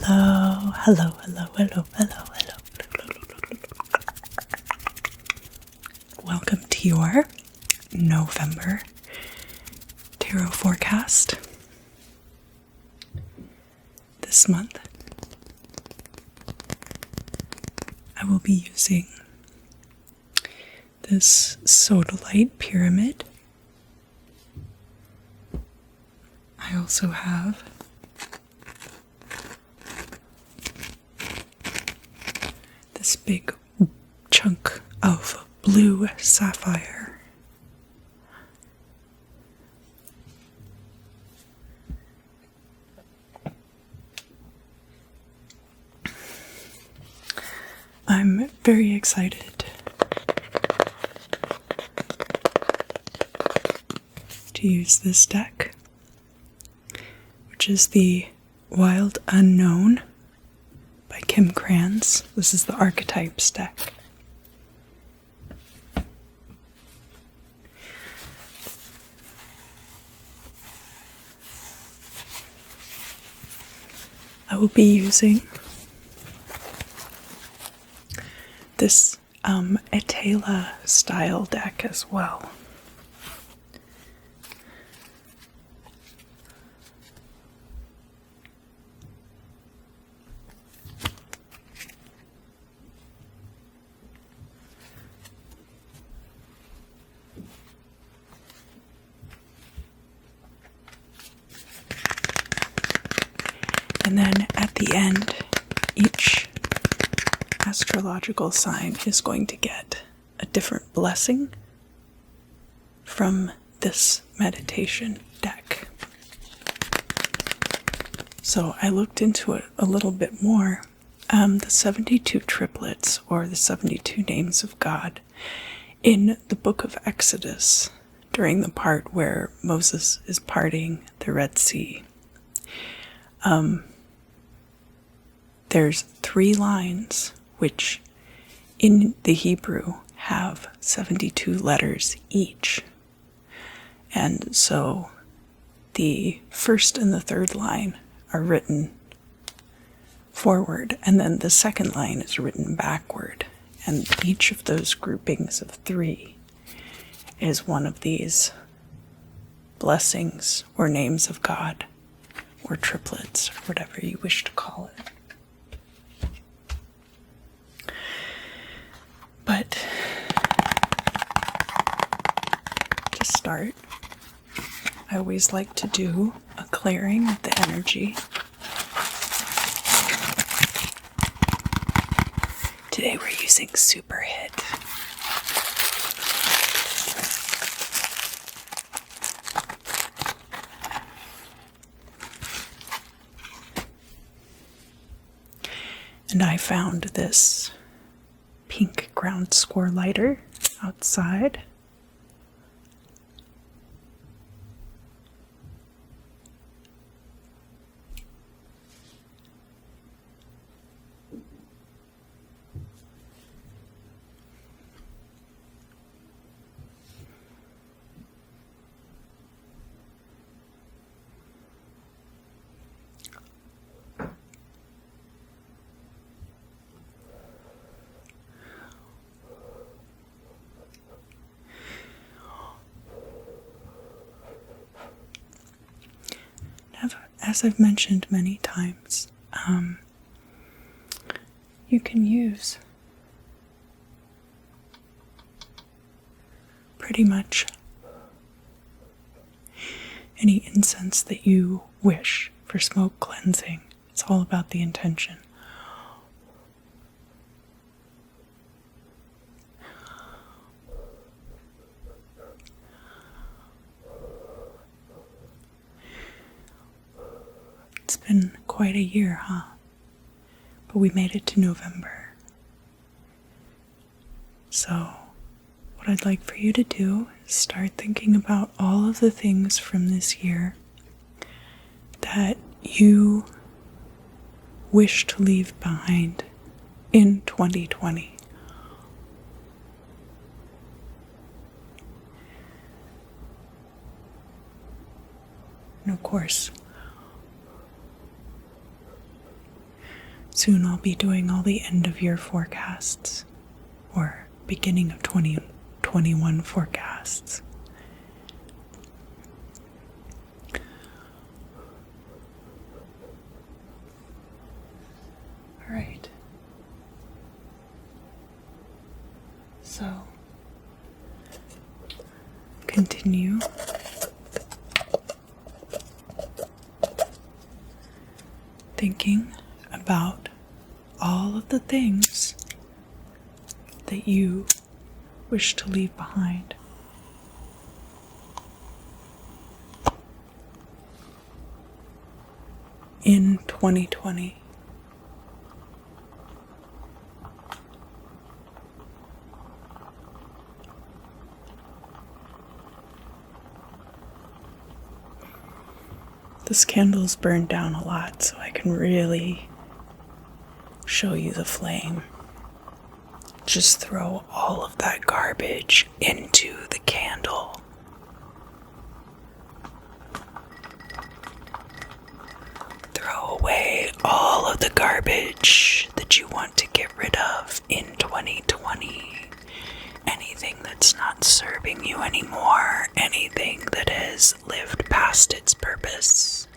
Hello, hello, hello, hello, hello, hello. Welcome to your November tarot forecast. This month, I will be using this sodalite pyramid. I also have this big chunk of blue sapphire. I'm very excited to use this deck, which is the Wild Unknown by Krans. This is the Archetypes deck. I will be using this Etteilla style deck as well. And then at the end, each astrological sign is going to get a different blessing from this meditation deck. So I looked into it a little bit more. The 72 triplets, or the 72 names of God, in the book of Exodus, during the part where Moses is parting the Red Sea. There's 3 lines which in the Hebrew have 72 letters each. And so the first and the third line are written forward, and then the second line is written backward. And each of those groupings of 3 is one of these blessings or names of God, or triplets, or whatever you wish to call it. But to start, I always like to do a clearing of the energy. Today we're using Super Hit. And I found this pink ground score lighter outside. As I've mentioned many times, you can use pretty much any incense that you wish for smoke cleansing. It's all about the intention. It's been quite a year, huh? But we made it to November. So, what I'd like for you to do is start thinking about all of the things from this year that you wish to leave behind in 2020. And of course, Soon I'll be doing all the end of year forecasts, or beginning of 2021 forecasts. All right. So, continue thinking about all of the things that you wish to leave behind. In 2020. This candle's burned down a lot, so I can really show you the flame. Just throw all of that garbage into the candle. Throw away all of the garbage that you want to get rid of in 2020. Anything that's not serving you anymore, anything that has lived past its purpose.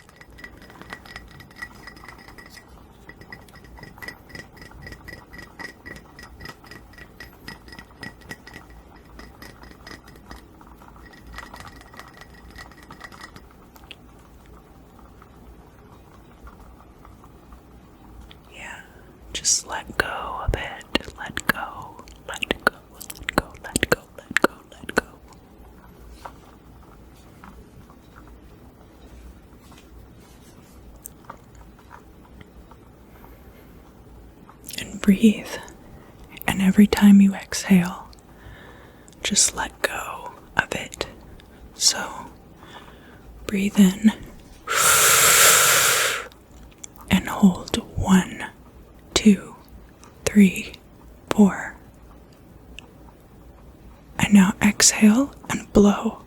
Yeah, just let go of it, let go, let go. Let go. And breathe. And every time you exhale, just let go of it. So, breathe in and hold 1, 2, 3, 4. And now exhale and blow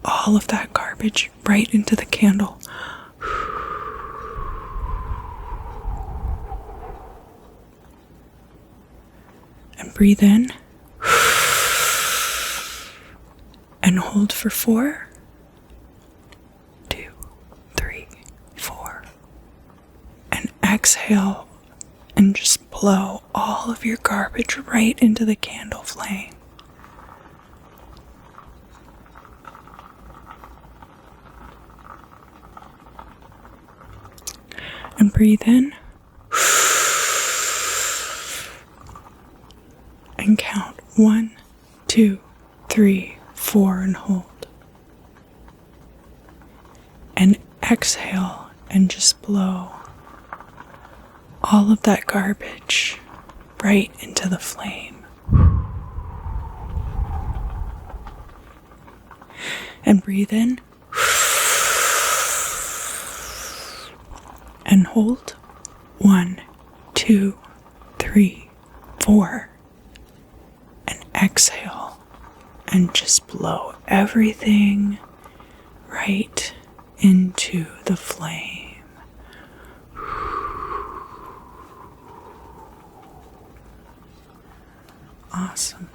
all of that garbage right into the candle. And breathe in. And hold for 4, 2, 3, 4. And exhale and just blow all of your garbage right into the candle flame. And breathe in. And count 1, 2, 3, 4 and hold. And exhale and just blow all of that garbage right into the flame. And breathe in. And hold 1, 2, 3, 4. And exhale and just blow everything right into the flame. Awesome.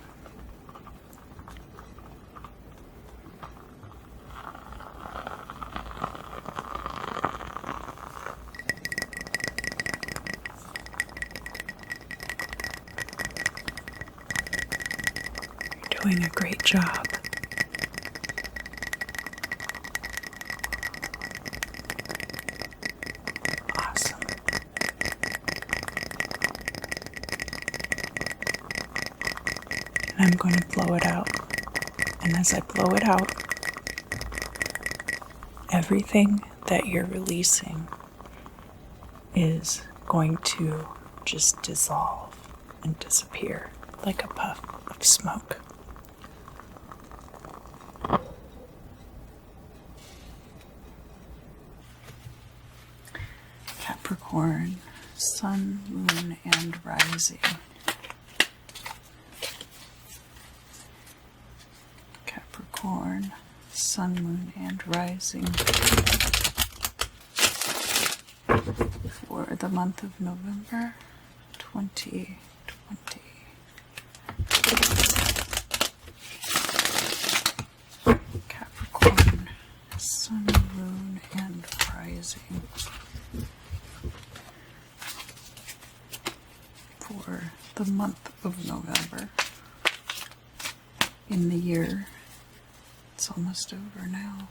Doing a great job. Awesome. And I'm going to blow it out. And as I blow it out, everything that you're releasing is going to just dissolve and disappear like a puff of smoke. Capricorn, Sun, Moon, and Rising. Capricorn, Sun, Moon, and Rising for the month of November 2020. Capricorn, Sun, Moon, and Rising for the month of November in the year, it's almost over now,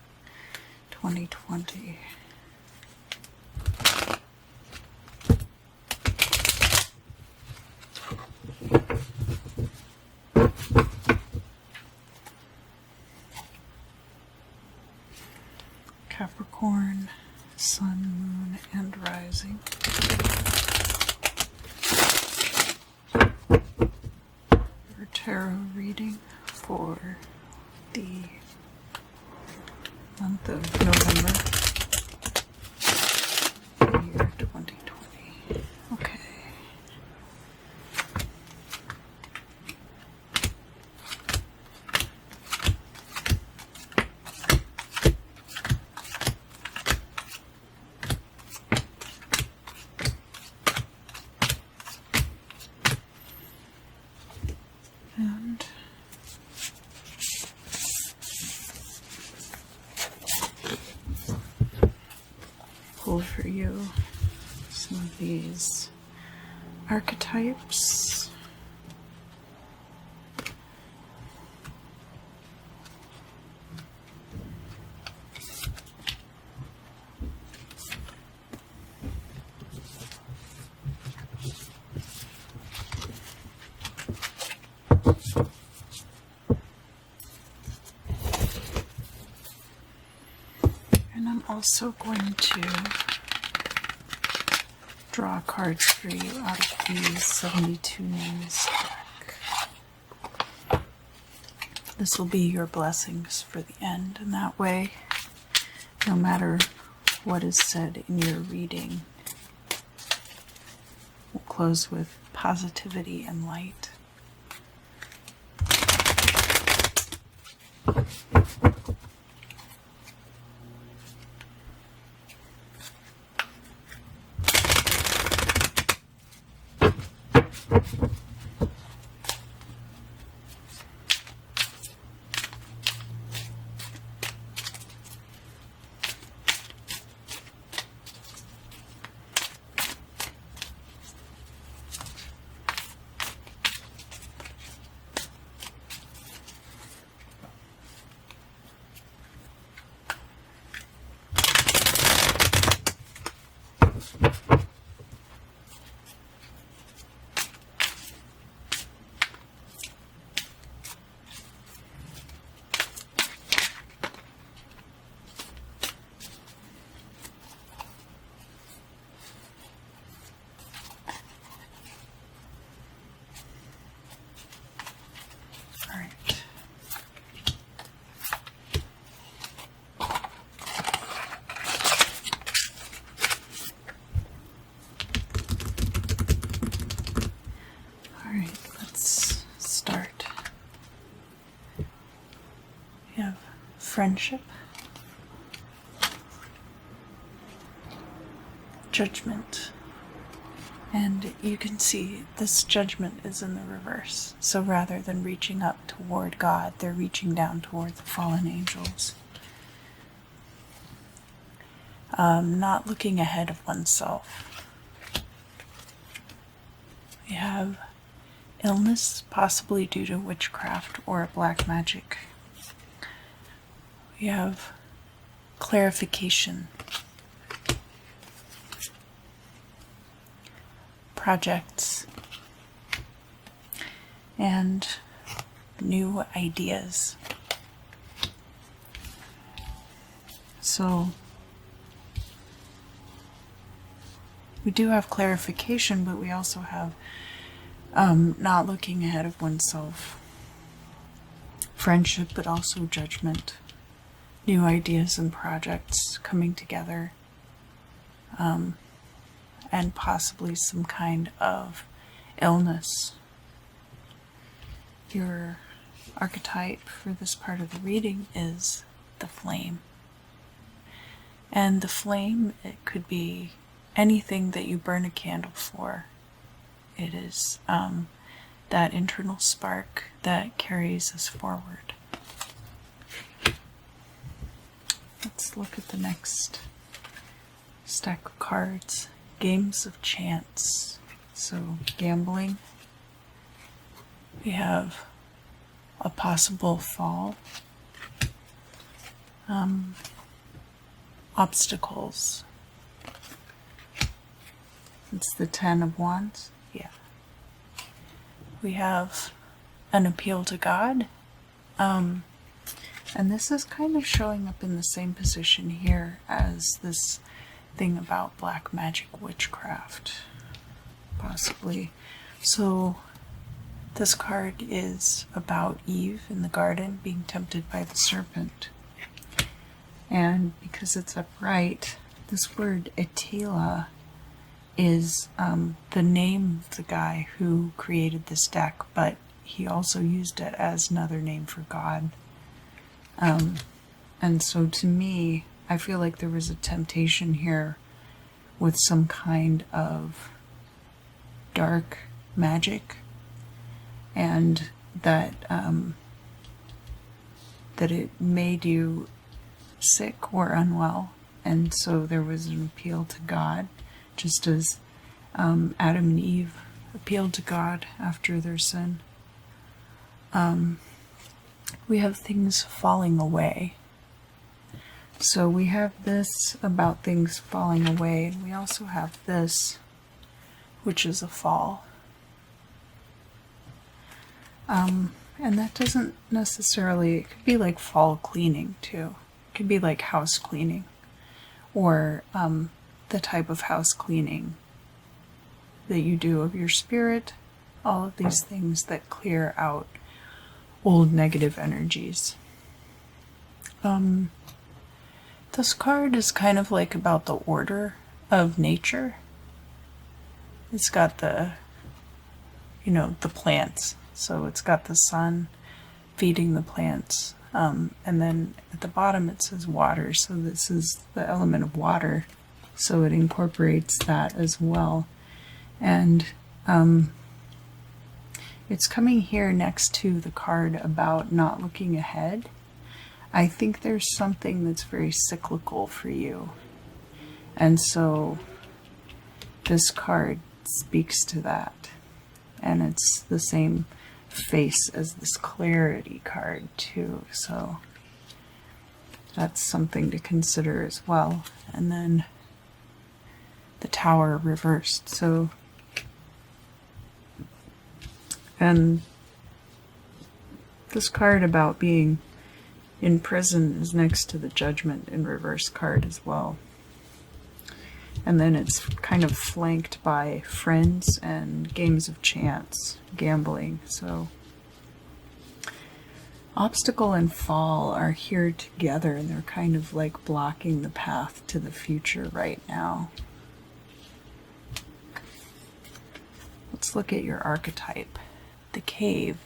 2020. Capricorn, Sun, Moon, and Rising. Your tarot reading for the month of November, year 2020. Okay. And pull for you some of these archetypes. And I'm also going to draw cards for you out of these 72 names deck. This will be your blessings for the end, and that way, no matter what is said in your reading, we'll close with positivity and light. Friendship, judgment, and you can see this judgment is in the reverse. So rather than reaching up toward God, they're reaching down toward the fallen angels. Not looking ahead of oneself. We have illness, possibly due to witchcraft or black magic. We have clarification, projects, and new ideas. So we do have clarification, but we also have not looking ahead of oneself, friendship, but also judgment. New ideas and projects coming together, and possibly some kind of illness. Your archetype for this part of the reading is the flame. And the flame, it could be anything that you burn a candle for. It is that internal spark that carries us forward. Let's look at the next stack of cards. Games of chance. So gambling. We have a possible fall. Obstacles. It's the 10 of Wands. Yeah. We have an appeal to God. And this is kind of showing up in the same position here as this thing about black magic witchcraft, possibly. So this card is about Eve in the garden being tempted by the serpent. And because it's upright, this word Etteilla is the name of the guy who created this deck, but he also used it as another name for God. And so to me, I feel like there was a temptation here with some kind of dark magic, and that that it made you sick or unwell, and so there was an appeal to God, just as Adam and Eve appealed to God after their sin. We have things falling away. So we have this about things falling away, and we also have this, which is a fall. And that doesn't necessarily, it could be like fall cleaning too. It could be like house cleaning, or the type of house cleaning that you do of your spirit, all of these things that clear out old negative energies. This card is kind of like about the order of nature. It's got the, the plants. So it's got the sun feeding the plants. And then at the bottom it says water. So this is the element of water. So it incorporates that as well. And it's coming here next to the card about not looking ahead. I think there's something that's very cyclical for you. And so this card speaks to that. And it's the same face as this clarity card too. So that's something to consider as well. And then the Tower reversed. So, and this card about being in prison is next to the Judgment in reverse card as well. And then it's kind of flanked by friends and games of chance, gambling. So obstacle and fall are here together, and they're kind of like blocking the path to the future right now. Let's look at your archetype, the cave.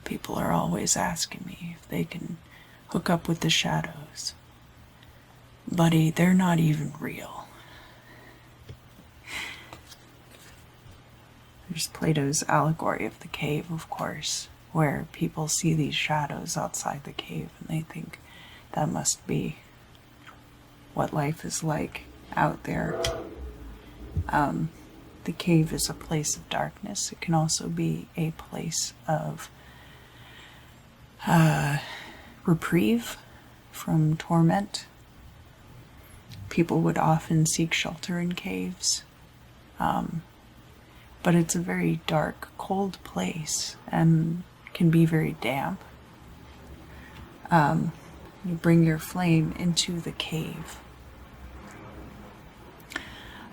People are always asking me if they can hook up with the shadows. Buddy, they're not even real. There's Plato's allegory of the cave, of course, where people see these shadows outside the cave and they think that must be what life is like out there. The cave is a place of darkness. It can also be a place of reprieve from torment. People would often seek shelter in caves, but it's a very dark, cold place and can be very damp. You bring your flame into the cave.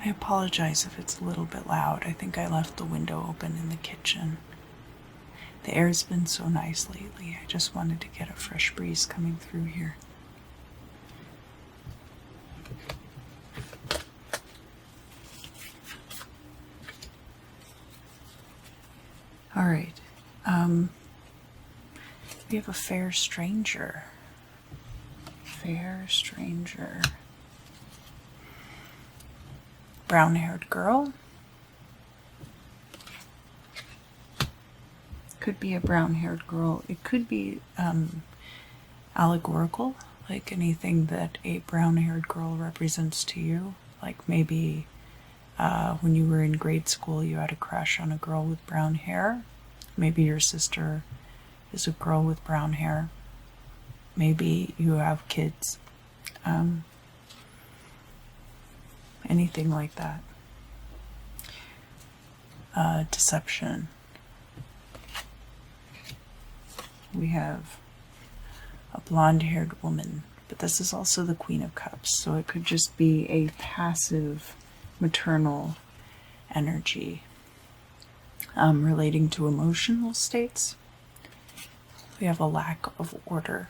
I apologize if it's a little bit loud. I think I left the window open in the kitchen. The air's been so nice lately. I just wanted to get a fresh breeze coming through here. All right. We have a fair stranger. Fair stranger. brown-haired girl. Could be a brown-haired girl. It could be allegorical, like anything that a brown-haired girl represents to you. Like maybe when you were in grade school, you had a crush on a girl with brown hair. Maybe your sister is a girl with brown hair. Maybe you have kids. Anything like that. Deception. We have a blonde-haired woman, but this is also the Queen of Cups, so it could just be a passive maternal energy relating to emotional states. We have a lack of order.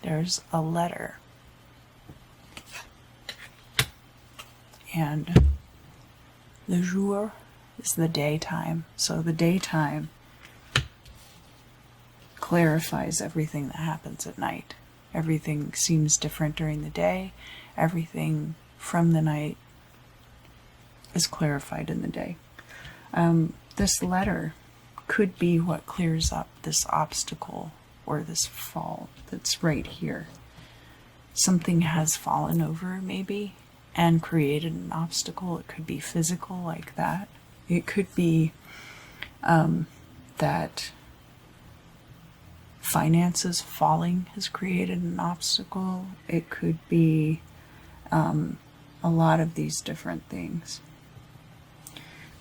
There's a letter. And le jour is the daytime. So the daytime clarifies everything that happens at night. Everything seems different during the day. Everything from the night is clarified in the day. This letter could be what clears up this obstacle or this fall that's right here. Something has fallen over maybe and created an obstacle. It could be physical like that. It could be that finances falling has created an obstacle. It could be a lot of these different things.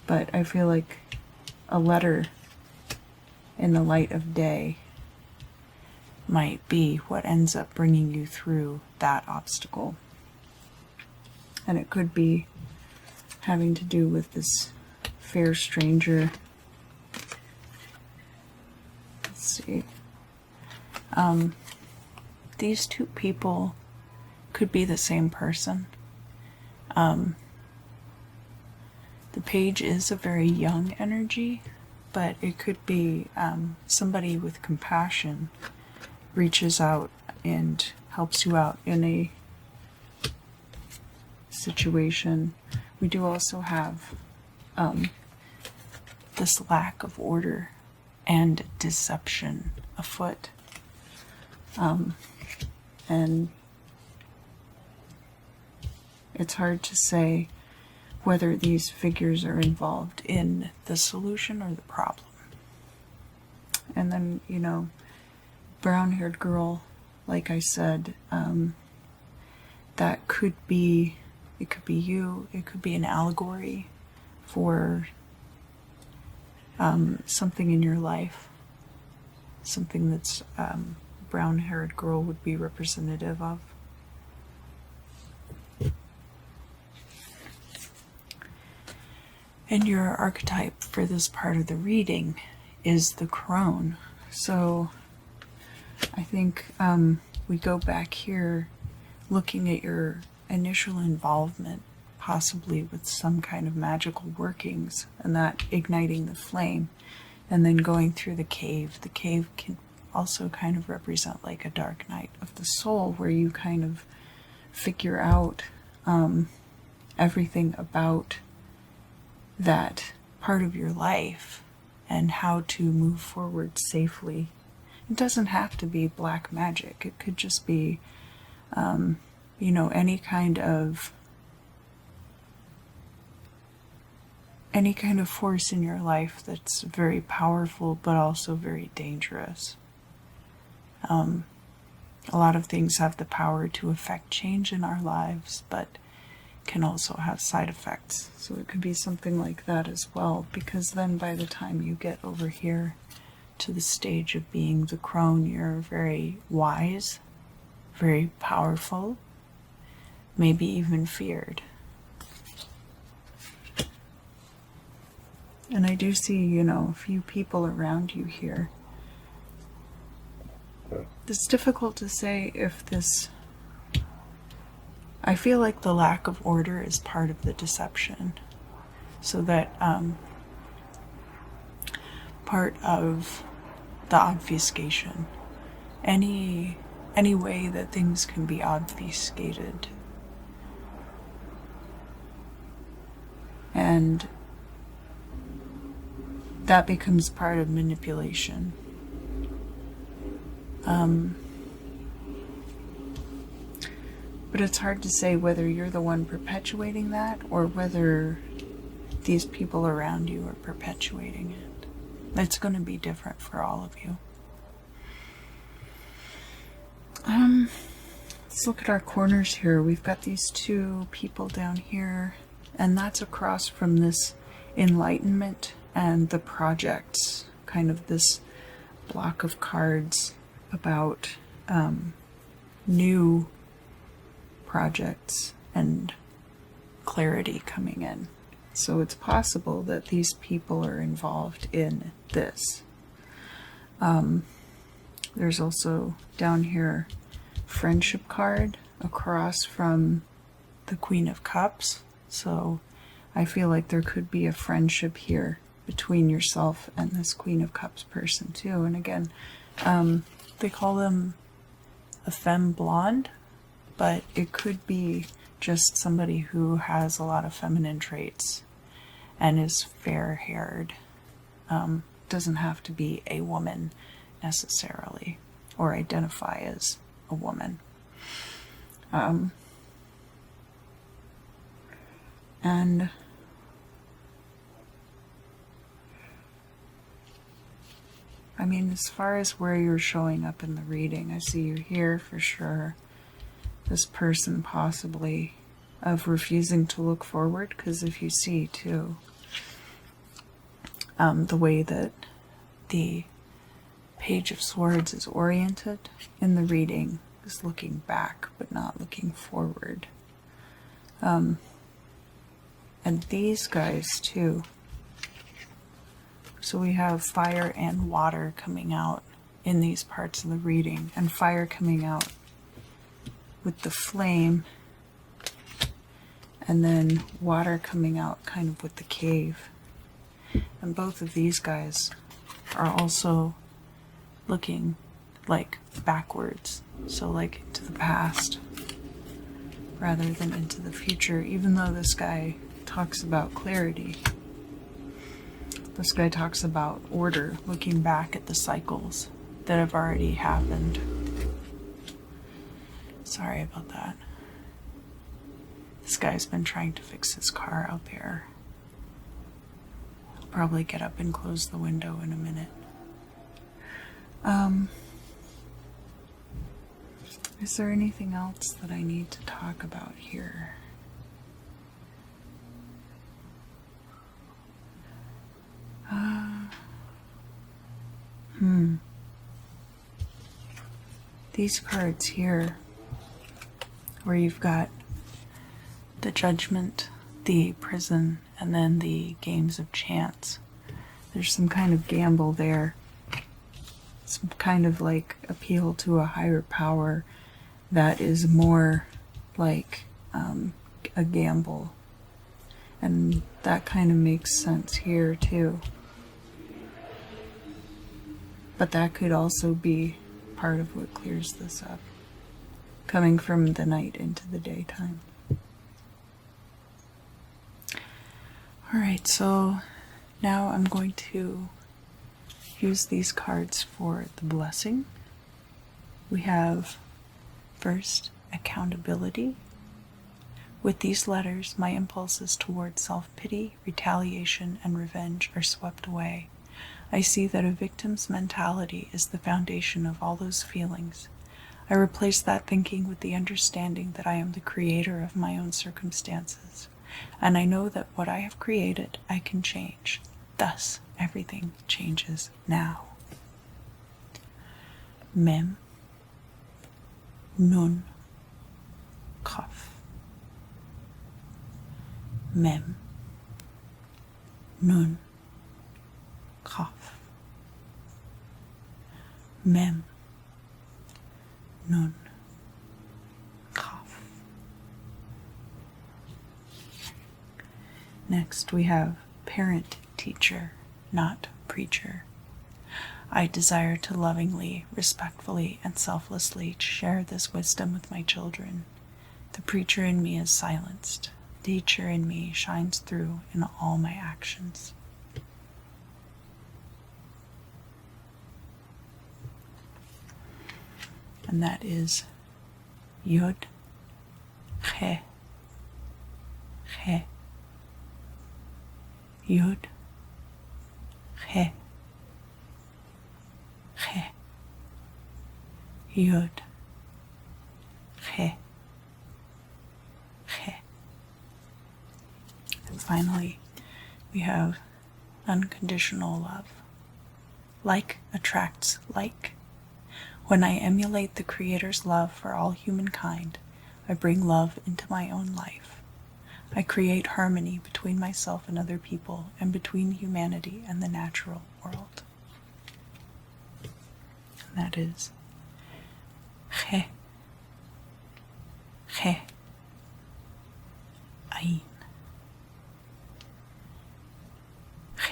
But I feel like a letter in the light of day might be what ends up bringing you through that obstacle. And it could be having to do with this fair stranger. Let's see. These two people could be the same person. The page is a very young energy, but it could be somebody with compassion reaches out and helps you out in a situation. We do also have this lack of order and deception afoot. And it's hard to say whether these figures are involved in the solution or the problem. And then, you know, brown-haired girl, like I said, that could be, it could be you, it could be an allegory for something in your life, something that's brown-haired girl would be representative of. And your archetype for this part of the reading is the crone. So I think we go back here looking at your initial involvement, possibly with some kind of magical workings, and that igniting the flame, and then going through the cave. The cave can also kind of represent like a dark night of the soul, where you kind of figure out everything about that part of your life and how to move forward safely. It doesn't have to be black magic. It could just be, you know, any kind of force in your life that's very powerful but also very dangerous. A lot of things have the power to affect change in our lives, but can also have side effects. So it could be something like that as well, because then by the time you get over here to the stage of being the crone, you're very wise, very powerful, maybe even feared. And I do see, you know, a few people around you here. It's difficult to say if this, I feel like the lack of order is part of the deception. So that part of the obfuscation, any any way that things can be obfuscated. And that becomes part of manipulation. But it's hard to say whether you're the one perpetuating that or whether these people around you are perpetuating it. It's going to be different for all of you. Let's look at our corners here. We've got these two people down here, and that's across from this enlightenment and the projects, kind of this block of cards about new projects and clarity coming in. So it's possible that these people are involved in this. There's also down here friendship card across from the Queen of Cups. So I feel like there could be a friendship here between yourself and this Queen of Cups person too. And again, they call them a femme blonde, but it could be just somebody who has a lot of feminine traits and is fair-haired. Doesn't have to be a woman necessarily, or identify as a woman. And I mean, as far as where you're showing up in the reading, I see you here for sure. This person possibly of refusing to look forward, because if you see too, the way that the Page of Swords is oriented in the reading is looking back but not looking forward. And these guys too. So we have fire and water coming out in these parts of the reading, and fire coming out with the flame, and then water coming out kind of with the cave. And both of these guys are also looking like backwards, so like into the past rather than into the future, even though this guy talks about clarity. This guy talks about order, looking back at the cycles that have already happened. Sorry about that. This guy's been trying to fix his car out there. I'll probably get up and close the window in a minute. Is there anything else that I need to talk about here? These cards here, where you've got the judgment, the prison, and then the games of chance. There's some kind of gamble there. Some kind of like appeal to a higher power that is more like a gamble. And that kind of makes sense here too. But that could also be part of what clears this up, coming from the night into the daytime. Alright, so now I'm going to use these cards for the blessing. We have first accountability. With these letters, my impulses toward self-pity, retaliation, and revenge are swept away. I see that a victim's mentality is the foundation of all those feelings. I replace that thinking with the understanding that I am the creator of my own circumstances, and I know that what I have created, I can change. Thus, everything changes now. Mem, Nun, Kaf. Mem, Nun, Kaf. Mem, Nun, Kaf. Next we have parent, teacher, not preacher. I desire to lovingly, respectfully, and selflessly share this wisdom with my children. The preacher in me is silenced. The teacher in me shines through in all my actions. And that is Yud, He, He, Yud, He, He, Yud, He, He. And finally, we have unconditional love. Like attracts like. When I emulate the Creator's love for all humankind, I bring love into my own life. I create harmony between myself and other people, and between humanity and the natural world. And that is He, He, Ayin.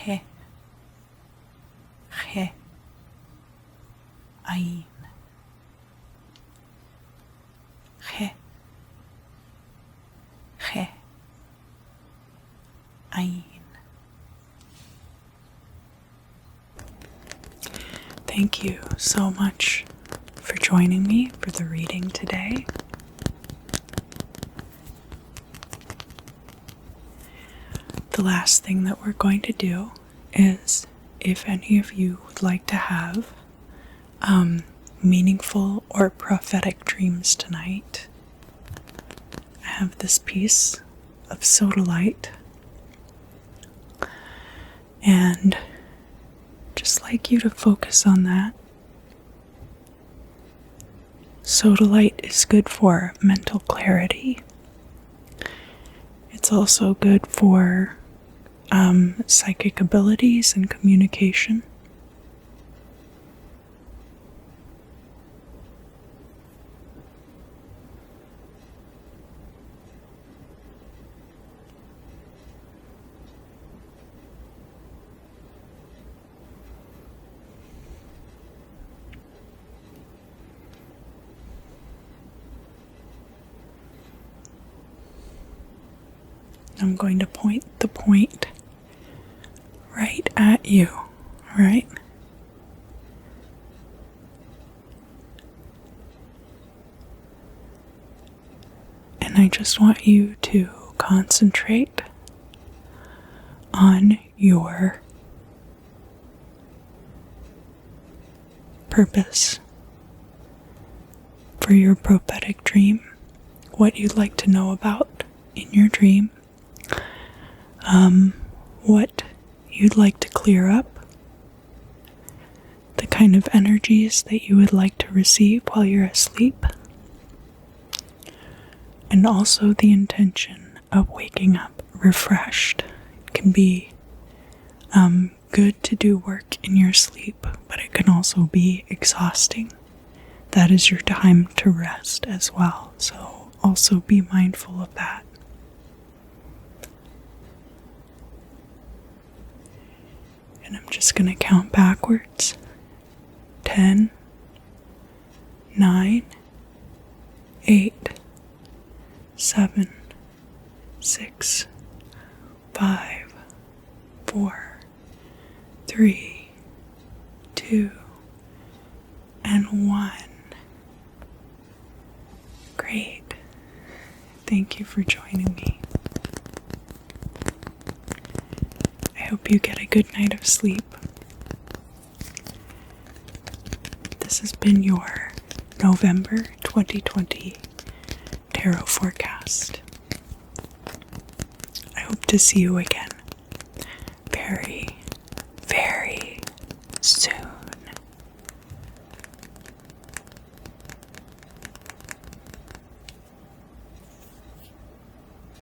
He, He, Ayin. He, He, Ayin. Thank you so much for joining me for the reading today. The last thing that we're going to do is, if any of you would like to have meaningful or prophetic dreams tonight, I have this piece of sodalite, and just like you to focus on that. Sodalite is good for mental clarity. It's also good for psychic abilities and communication. I'm going to point the point right at you, right? And I just want you to concentrate on your purpose for your prophetic dream, what you'd like to know about in your dream, what you'd like to clear up, the kind of energies that you would like to receive while you're asleep, and also the intention of waking up refreshed. It can be good to do work in your sleep, but it can also be exhausting. That is your time to rest as well, so also be mindful of that. And I'm just going to count backwards. 10, 9, 8, 7, 6, 5, 4, 3, 2, and 1. Great. Thank you for joining me. I hope you get a good night of sleep. This has been your November 2020 Tarot Forecast. I hope to see you again.